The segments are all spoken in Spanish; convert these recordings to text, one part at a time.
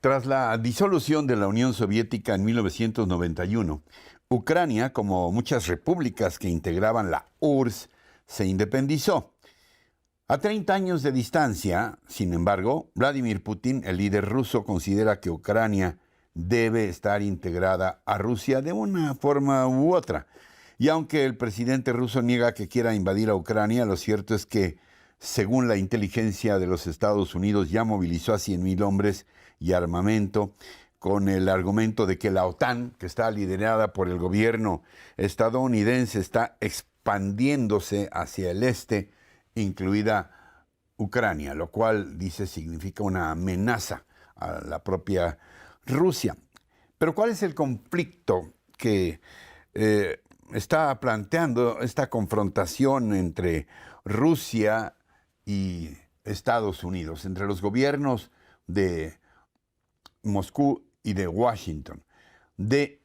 Tras la disolución de la Unión Soviética en 1991, Ucrania, como muchas repúblicas que integraban la URSS, se independizó. A 30 años de distancia, sin embargo, Vladimir Putin, el líder ruso, considera que Ucrania debe estar integrada a Rusia de una forma u otra. Y aunque el presidente ruso niega que quiera invadir a Ucrania, lo cierto es que, según la inteligencia de los Estados Unidos, ya movilizó a 100,000 hombres y armamento con el argumento de que la OTAN, que está liderada por el gobierno estadounidense, está expandiéndose hacia el este, incluida Ucrania, lo cual, dice, significa una amenaza a la propia Rusia. Pero ¿cuál es el conflicto que está planteando esta confrontación entre Rusia y Estados Unidos, entre los gobiernos de Moscú y de Washington? De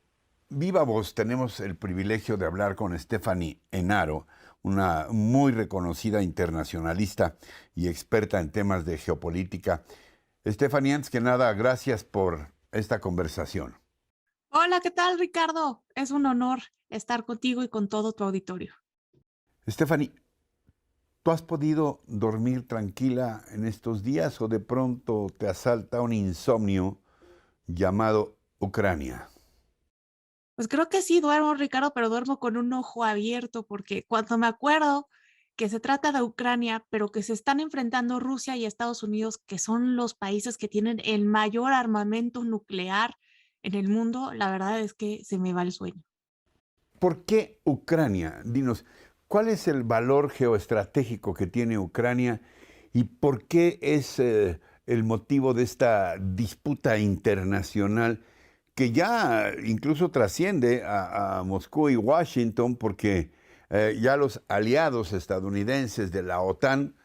viva voz tenemos el privilegio de hablar con Stephanie Enaro, una muy reconocida internacionalista y experta en temas de geopolítica. Stephanie, antes que nada, gracias por esta conversación. Hola, ¿qué tal, Ricardo? Es un honor estar contigo y con todo tu auditorio. Stephanie, ¿tú has podido dormir tranquila en estos días o de pronto te asalta un insomnio llamado Ucrania? Pues creo que sí duermo, Ricardo, pero duermo con un ojo abierto porque cuando me acuerdo que se trata de Ucrania, pero que se están enfrentando Rusia y Estados Unidos, que son los países que tienen el mayor armamento nuclear en el mundo, la verdad es que se me va el sueño. ¿Por qué Ucrania? Dinos, ¿cuál es el valor geoestratégico que tiene Ucrania y por qué es el motivo de esta disputa internacional que ya incluso trasciende a Moscú y Washington, porque ya los aliados estadounidenses de la OTAN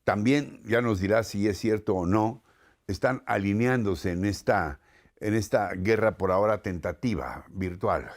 también, ya nos dirá si es cierto o no, están alineándose en esta guerra por ahora tentativa virtual?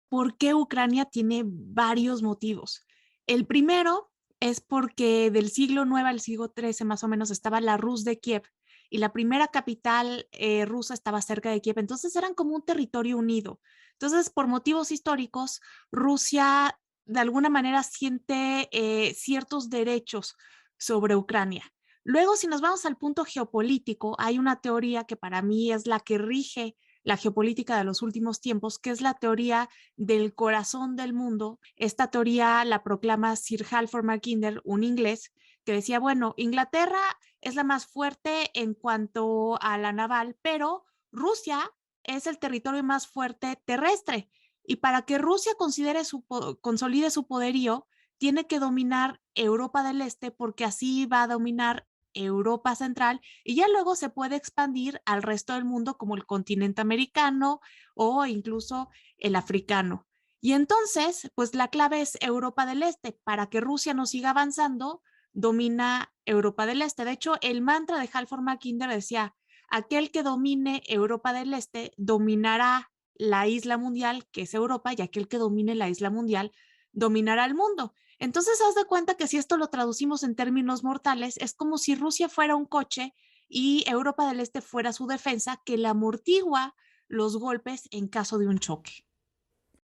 ¿Por qué Ucrania? Tiene varios motivos. El primero es porque del siglo IX al siglo XIII más o menos estaba la Rus de Kiev y la primera capital rusa estaba cerca de Kiev, entonces eran como un territorio unido. Entonces, por motivos históricos, Rusia de alguna manera siente ciertos derechos sobre Ucrania. Luego, si nos vamos al punto geopolítico, hay una teoría que para mí es la que rige la geopolítica de los últimos tiempos, que es la teoría del corazón del mundo. Esta teoría la proclama Sir Halford Mackinder, un inglés, que decía, bueno, Inglaterra es la más fuerte en cuanto a la naval, pero Rusia es el territorio más fuerte terrestre. Y para que Rusia consolide su poderío, tiene que dominar Europa del Este porque así va a dominar Europa Central y ya luego se puede expandir al resto del mundo como el continente americano o incluso el africano. Y entonces, pues la clave es Europa del Este. Para que Rusia no siga avanzando, domina Europa del Este. De hecho, el mantra de Halford Mackinder decía, aquel que domine Europa del Este dominará la isla mundial, que es Europa, y aquel que domine la isla mundial dominará el mundo. Entonces, haz de cuenta que si esto lo traducimos en términos mortales, es como si Rusia fuera un coche y Europa del Este fuera su defensa que le amortigua los golpes en caso de un choque.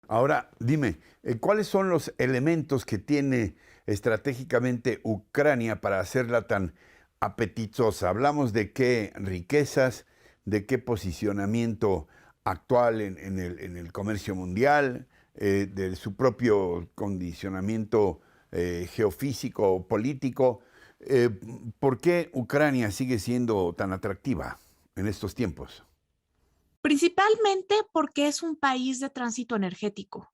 Ahora, dime, ¿cuáles son los elementos que tiene estratégicamente Ucrania para hacerla tan apetitosa? Hablamos de qué riquezas, de qué posicionamiento actual en el comercio mundial, de su propio condicionamiento geofísico, político. Eh, ¿Por qué Ucrania sigue siendo tan atractiva en estos tiempos? Principalmente porque es un país de tránsito energético.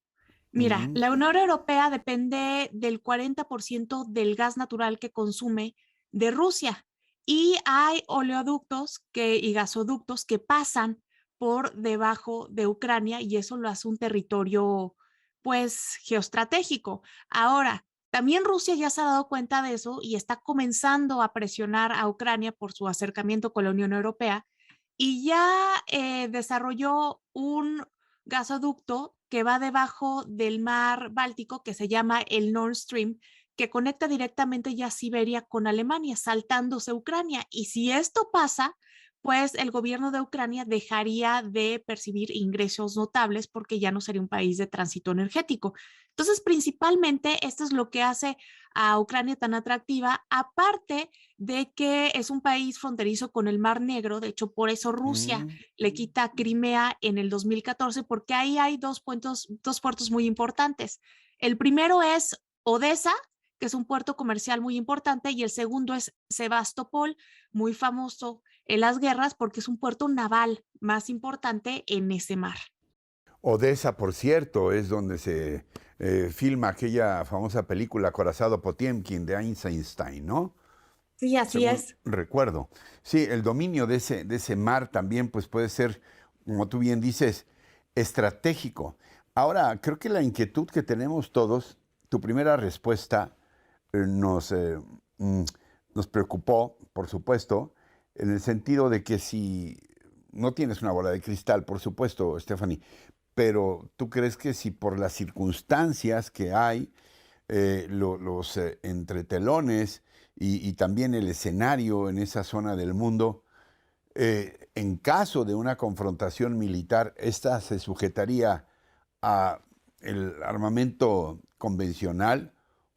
Mira, Ujú. la Unión Europea depende del 40% del gas natural que consume de Rusia y hay oleoductos y gasoductos que pasan por debajo de Ucrania y eso lo hace un territorio pues geoestratégico. Ahora, también Rusia ya se ha dado cuenta de eso y está comenzando a presionar a Ucrania por su acercamiento con la Unión Europea y ya desarrolló un gasoducto que va debajo del mar Báltico, que se llama el Nord Stream, que conecta directamente ya Siberia con Alemania, saltándose Ucrania. Y si esto pasa, pues el gobierno de Ucrania dejaría de percibir ingresos notables porque ya no sería un país de tránsito energético. Entonces, principalmente, esto es lo que hace a Ucrania tan atractiva, aparte de que es un país fronterizo con el Mar Negro. De hecho, por eso Rusia Mm. le quita Crimea en el 2014, porque ahí hay dos puertos muy importantes. El primero es Odessa, que es un puerto comercial muy importante, y el segundo es Sebastopol, muy famoso en las guerras porque es un puerto naval más importante en ese mar. Odessa, por cierto, es donde se filma aquella famosa película Acorazado Potiomkin de Eisenstein, ¿no? Sí, así Según es. recuerdo. Sí, el dominio de ese mar también pues puede ser, como tú bien dices, estratégico. Ahora, creo que la inquietud que tenemos todos, tu primera respuesta nos, mm, nos preocupó, por supuesto, en el sentido de que si no tienes una bola de cristal, por supuesto, Stephanie, pero tú crees que si por las circunstancias que hay, los entretelones y también el escenario en esa zona del mundo, en caso de una confrontación militar, esta se sujetaría a el armamento convencional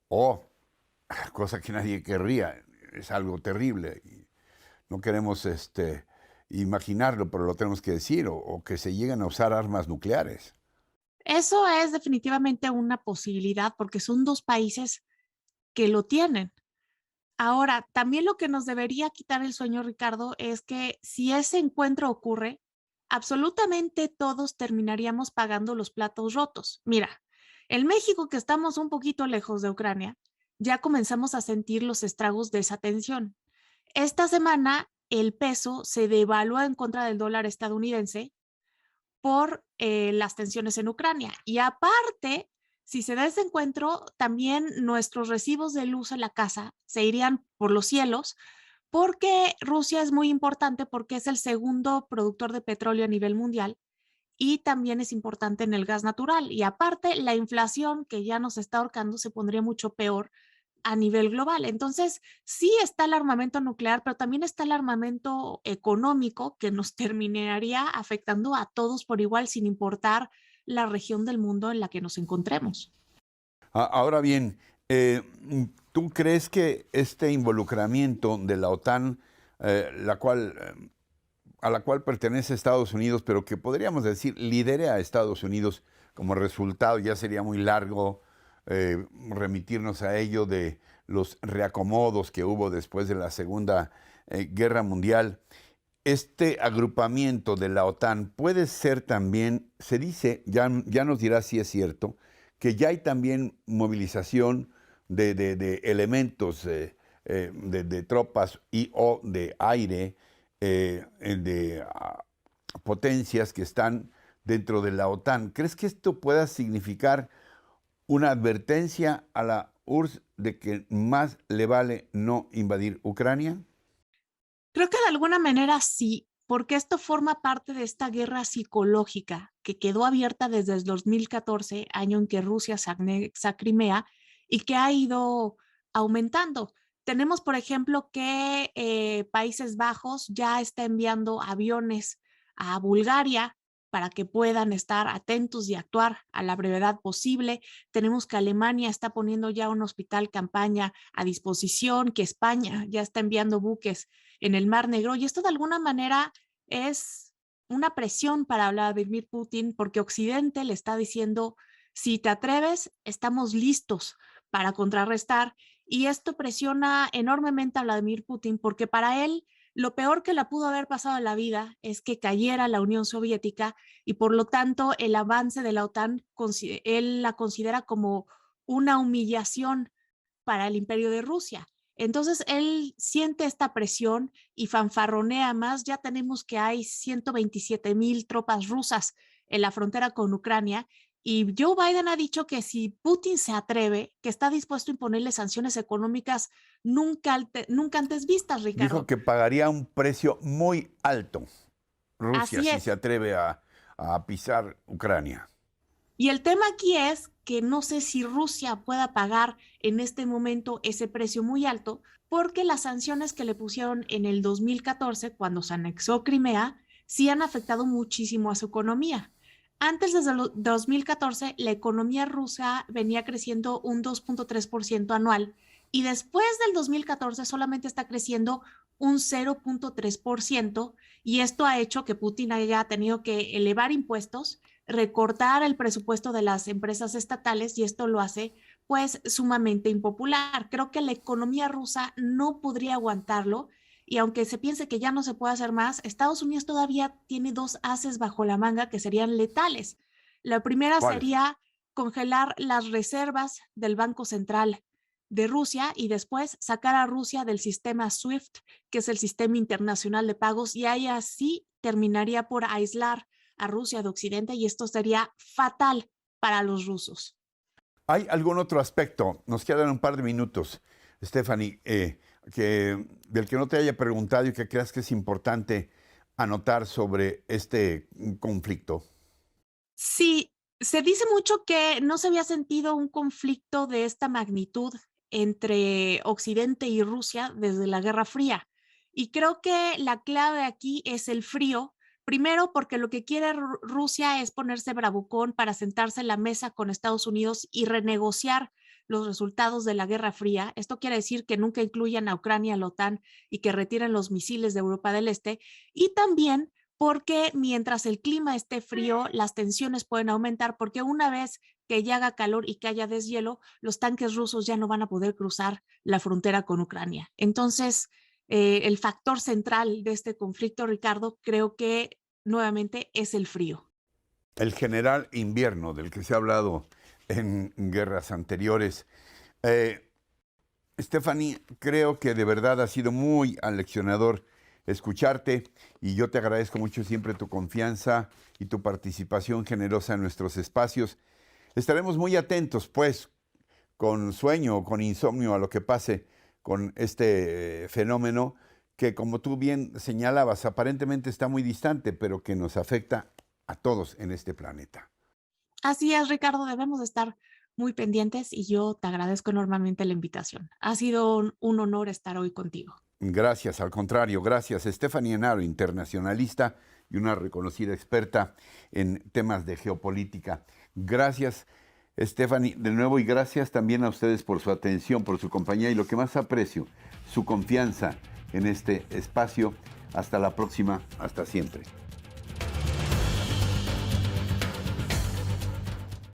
o cosa que nadie querría, es algo terrible. Y no queremos imaginarlo, pero lo tenemos que decir, o que se lleguen a usar armas nucleares. Eso es definitivamente una posibilidad porque son dos países que lo tienen. Ahora, también lo que nos debería quitar el sueño, Ricardo, es que si ese encuentro ocurre, absolutamente todos terminaríamos pagando los platos rotos. Mira, en México, que estamos un poquito lejos de Ucrania, ya comenzamos a sentir los estragos de esa tensión. Esta semana el peso se devaluó en contra del dólar estadounidense por las tensiones en Ucrania. Y aparte, si se da ese encuentro, también nuestros recibos de luz en la casa se irían por los cielos, porque Rusia es muy importante porque es el segundo productor de petróleo a nivel mundial y también es importante en el gas natural. Y aparte, la inflación que ya nos está ahorcando se pondría mucho peor a nivel global. Entonces, sí está el armamento nuclear, pero también está el armamento económico que nos terminaría afectando a todos por igual, sin importar la región del mundo en la que nos encontremos. Ahora bien, ¿tú crees que este involucramiento de la OTAN, a la cual pertenece Estados Unidos, pero que podríamos decir lidere a Estados Unidos como resultado, ya sería muy largo remitirnos a ello de los reacomodos que hubo después de la Segunda Guerra Mundial? Este agrupamiento de la OTAN puede ser también, se dice, ya nos dirá si es cierto, que ya hay también movilización de elementos de tropas y o de aire, potencias que están dentro de la OTAN. ¿Crees que esto pueda significar una advertencia a la URSS de que más le vale no invadir Ucrania? Creo que de alguna manera sí, porque esto forma parte de esta guerra psicológica que quedó abierta desde el 2014, año en que Rusia se anexa Crimea y que ha ido aumentando. Tenemos, por ejemplo, que Países Bajos ya está enviando aviones a Bulgaria para que puedan estar atentos y actuar a la brevedad posible. Tenemos que Alemania está poniendo ya un hospital campaña a disposición, que España ya está enviando buques en el Mar Negro. Y esto de alguna manera es una presión para Vladimir Putin porque Occidente le está diciendo, si te atreves, estamos listos para contrarrestar. Y esto presiona enormemente a Vladimir Putin porque para él lo peor que le pudo haber pasado en la vida es que cayera la Unión Soviética y por lo tanto el avance de la OTAN, él la considera como una humillación para el imperio de Rusia. Entonces él siente esta presión y fanfarronea más. Ya tenemos que hay 127,000 tropas rusas en la frontera con Ucrania y Joe Biden ha dicho que si Putin se atreve, que está dispuesto a imponerle sanciones económicas nunca antes vistas, Dijo Ricardo. que pagaría un precio muy alto Rusia Así si se es. atreve a pisar Ucrania. Y el tema aquí es que no sé si Rusia pueda pagar en este momento ese precio muy alto, porque las sanciones que le pusieron en el 2014, cuando se anexó Crimea, sí han afectado muchísimo a su economía. Antes, desde el 2014, la economía rusa venía creciendo un 2.3% anual y después del 2014 solamente está creciendo un 0.3% y esto ha hecho que Putin haya tenido que elevar impuestos, recortar el presupuesto de las empresas estatales y esto lo hace pues sumamente impopular. Creo que la economía rusa no podría aguantarlo y aunque se piense que ya no se puede hacer más, Estados Unidos todavía tiene dos ases bajo la manga que serían letales. La primera ¿Cuáles? sería congelar las reservas del Banco Central de Rusia y después sacar a Rusia del sistema SWIFT, que es el sistema internacional de pagos, y ahí así terminaría por aislar a Rusia de Occidente y esto sería fatal para los rusos. ¿Hay algún otro aspecto? Nos quedan un par de minutos, Stephanie, del que no te haya preguntado y que creas que es importante anotar sobre este conflicto. Sí, se dice mucho que no se había sentido un conflicto de esta magnitud entre Occidente y Rusia desde la Guerra Fría. Y creo que la clave aquí es el frío. Primero, porque lo que quiere Rusia es ponerse bravucón para sentarse en la mesa con Estados Unidos y renegociar los resultados de la Guerra Fría. Esto quiere decir que nunca incluyan a Ucrania, a la OTAN y que retiren los misiles de Europa del Este. Y también porque mientras el clima esté frío, las tensiones pueden aumentar, porque una vez que ya haga calor y que haya deshielo, los tanques rusos ya no van a poder cruzar la frontera con Ucrania. Entonces, el factor central de este conflicto, Ricardo, creo que nuevamente es el frío. El general invierno, del que se ha hablado en guerras anteriores. Eh, Stephanie, creo que de verdad ha sido muy aleccionador escucharte y yo te agradezco mucho siempre tu confianza y tu participación generosa en nuestros espacios. Estaremos muy atentos, pues, con sueño o con insomnio a lo que pase con este fenómeno que, como tú bien señalabas, aparentemente está muy distante, pero que nos afecta a todos en este planeta. Así es, Ricardo, debemos estar muy pendientes y yo te agradezco enormemente la invitación. Ha sido un honor estar hoy contigo. Gracias, al contrario, gracias. Stephanie Enaro, internacionalista y una reconocida experta en temas de geopolítica. Gracias, Stephanie, de nuevo, y gracias también a ustedes por su atención, por su compañía y lo que más aprecio, su confianza en este espacio. Hasta la próxima, hasta siempre.